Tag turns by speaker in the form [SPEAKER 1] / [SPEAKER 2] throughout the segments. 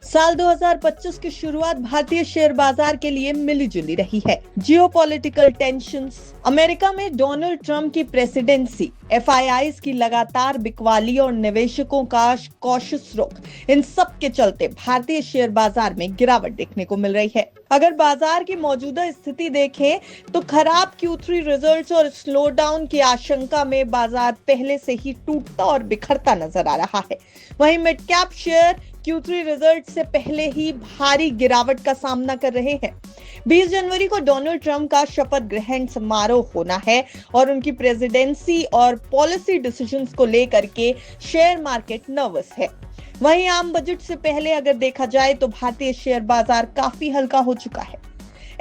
[SPEAKER 1] साल 2025 की शुरुआत भारतीय शेयर बाजार के लिए मिलीजुली रही है। जियोपॉलिटिकल टेंशंस, अमेरिका में डोनाल्ड ट्रंप की प्रेसिडेंसी, एफआईआईज की लगातार बिकवाली और निवेशकों का कॉशियस रुख, इन सब के चलते भारतीय शेयर बाजार में गिरावट देखने को मिल रही है। अगर बाजार की मौजूदा स्थिति देखें तो खराब Q3 रिजल्ट्स और स्लो डाउन की आशंका में बाजार पहले से ही टूटता और बिखरता नजर आ रहा है। वहीं mid cap share Q3 result से पहले ही भारी गिरावट का सामना कर रहे हैं। 20 जनवरी को डोनाल्ड ट्रंप का शपथ ग्रहण समारोह होना है और उनकी प्रेसिडेंसी और पॉलिसी डिसीजंस को लेकर के शेयर मार्केट नर्वस है। वहीं आम बजट से पहले अगर देखा जाए तो भारतीय शेयर बाजार काफी हल्का हो चुका है।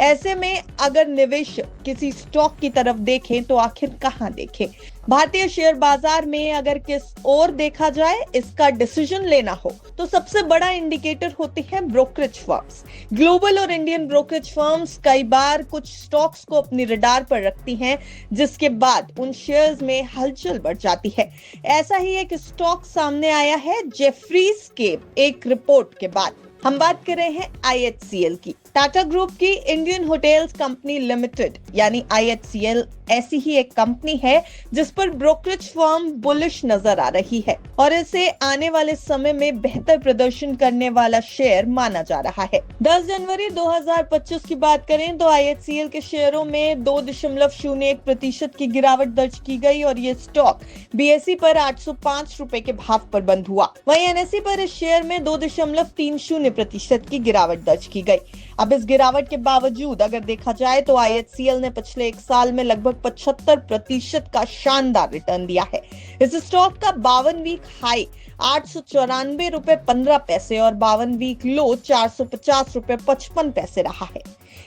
[SPEAKER 1] ऐसे में अगर निवेशक किसी स्टॉक की तरफ देखें तो आखिर कहां देखें? भारतीय शेयर बाजार में अगर किस ओर देखा जाए इसका डिसीजन लेना हो तो सबसे बड़ा इंडिकेटर होते हैं ब्रोकरेज फर्म्स। ग्लोबल और इंडियन ब्रोकरेज फर्म्स कई बार कुछ स्टॉक्स को अपनी रडार पर रखती हैं, जिसके बाद उन शेयर्स में हलचल बढ़ जाती है। ऐसा ही एक स्टॉक सामने आया है जेफरीज के एक रिपोर्ट के बाद। हम बात कर रहे हैं IHCL की। टाटा ग्रुप की इंडियन होटल्स कंपनी लिमिटेड यानी IHCL ऐसी ही एक कंपनी है जिस पर ब्रोकरेज फर्म बुलिश नजर आ रही है और इसे आने वाले समय में बेहतर प्रदर्शन करने वाला शेयर माना जा रहा है। 10 जनवरी 2025 की बात करें तो IHCL के शेयरों में 2.01% की गिरावट दर्ज की गई और ये स्टॉक BSE पर 805 रुपए के भाव पर बंद हुआ। वहीं NSE पर इस शेयर में 2.30% की गिरावट दर्ज की गई। अब इस गिरावट के बावजूद अगर देखा जाए तो IHCL ने पिछले एक साल में लगभग 75% का शानदार रिटर्न दिया है। इस स्टॉक का 52 वीक हाई 894 रुपए 15 पैसे और 52 वीक लो 450 रुपए 55 पैसे रहा है।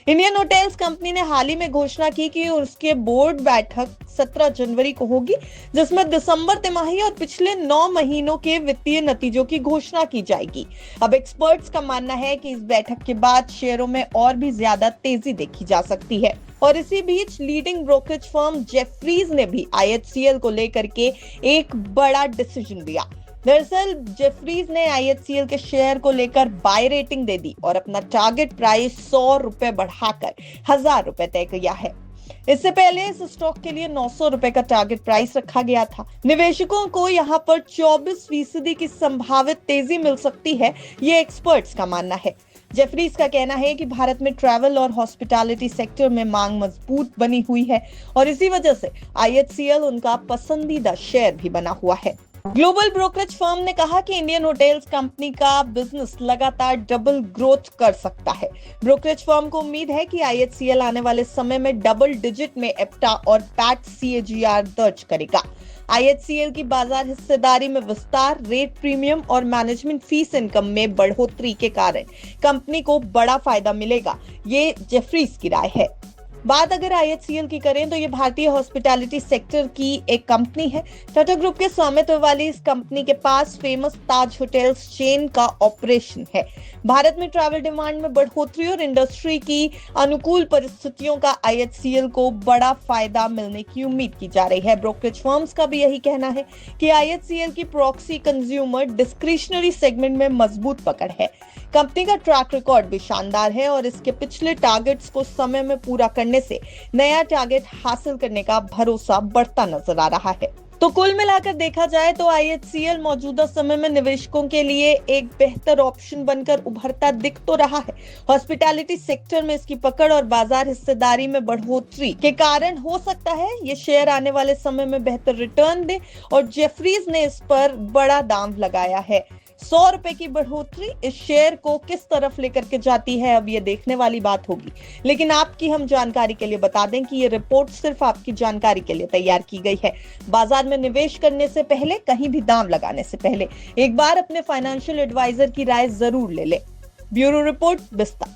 [SPEAKER 1] इंडियन होटल्स कंपनी ने हाल ही में घोषणा की कि उसके बोर्ड बैठक 17 जनवरी को होगी, जिसमें दिसंबर तिमाही और पिछले 9 महीनों के वित्तीय नतीजों की घोषणा की जाएगी। अब एक्सपर्ट्स का मानना है कि इस बैठक के बाद शेयरों में और भी ज्यादा तेजी देखी जा सकती है। और इसी बीच लीडिंग ब्रोकरेज फर्म जेफरीज ने भी IHCL को लेकर के एक बड़ा डिसीजन लिया। दरअसल जेफरीज ने IHCL के शेयर को लेकर बाय रेटिंग दे दी और अपना टारगेट प्राइस 100 रुपए बढ़ाकर 1000 रुपए तय किया है। इससे पहले इस स्टॉक के लिए 900 रुपए का टारगेट प्राइस रखा गया था। निवेशकों को यहां पर 24% की संभावित तेजी मिल सकती है, ये एक्सपर्ट्स का मानना है। जेफरीज का कहना है कि भारत में ट्रैवल और हॉस्पिटैलिटी सेक्टर में मांग मजबूत बनी हुई है और इसी वजह से IHCL उनका पसंदीदा शेयर भी बना हुआ है। ग्लोबल ब्रोकरेज फर्म ने कहा कि इंडियन होटल्स कंपनी का बिजनेस लगातार डबल ग्रोथ कर सकता है। ब्रोकरेज फर्म को उम्मीद है कि IHCL आने वाले समय में डबल डिजिट में एप्टा और पैट CAGR दर्ज करेगा। IHCL की बाजार हिस्सेदारी में विस्तार, रेट प्रीमियम और मैनेजमेंट फीस इनकम में बढ़ोतरी के कारण कंपनी को बड़ा फायदा मिलेगा, ये जेफरीज की राय है। बात अगर IHCL की करें तो ये भारतीय हॉस्पिटैलिटी सेक्टर की एक कंपनी है। टाटा ग्रुप के स्वामित्व वाली इस कंपनी के पास फेमस ताज होटल्स चेन का ऑपरेशन है। भारत में ट्रैवल डिमांड में बढ़ोतरी और इंडस्ट्री की अनुकूल परिस्थितियों का IHCL को बड़ा फायदा मिलने की उम्मीद की जा रही है। ब्रोकरेज फर्म्स का भी यही कहना है कि IHCL की प्रॉक्सी कंज्यूमर डिस्क्रिशनरी सेगमेंट में मजबूत पकड़ है। कंपनी का ट्रैक रिकॉर्ड भी शानदार है और इसके पिछले टारगेट्स को समय में पूरा करने से नया टारगेट हासिल करने का भरोसा बढ़ता नजर आ रहा है। तो कुल मिलाकर देखा जाए तो IHCL मौजूदा समय में निवेशकों के लिए एक बेहतर ऑप्शन बनकर उभरता दिख तो रहा है। हॉस्पिटैलिटी सेक्टर में इसकी पकड़ और बाजार हिस्सेदारी में बढ़ोतरी के कारण हो सकता है ये शेयर आने वाले समय में बेहतर रिटर्न दे और जेफरीज ने इस पर बड़ा दांव लगाया है। 100 रुपए की बढ़ोतरी इस शेयर को किस तरफ लेकर के जाती है, अब ये देखने वाली बात होगी। लेकिन आपकी हम जानकारी के लिए बता दें कि ये रिपोर्ट सिर्फ आपकी जानकारी के लिए तैयार की गई है। बाजार में निवेश करने से पहले, कहीं भी दांव लगाने से पहले एक बार अपने फाइनेंशियल एडवाइजर की राय जरूर ले लें। ब्यूरो रिपोर्ट, बिस्ता।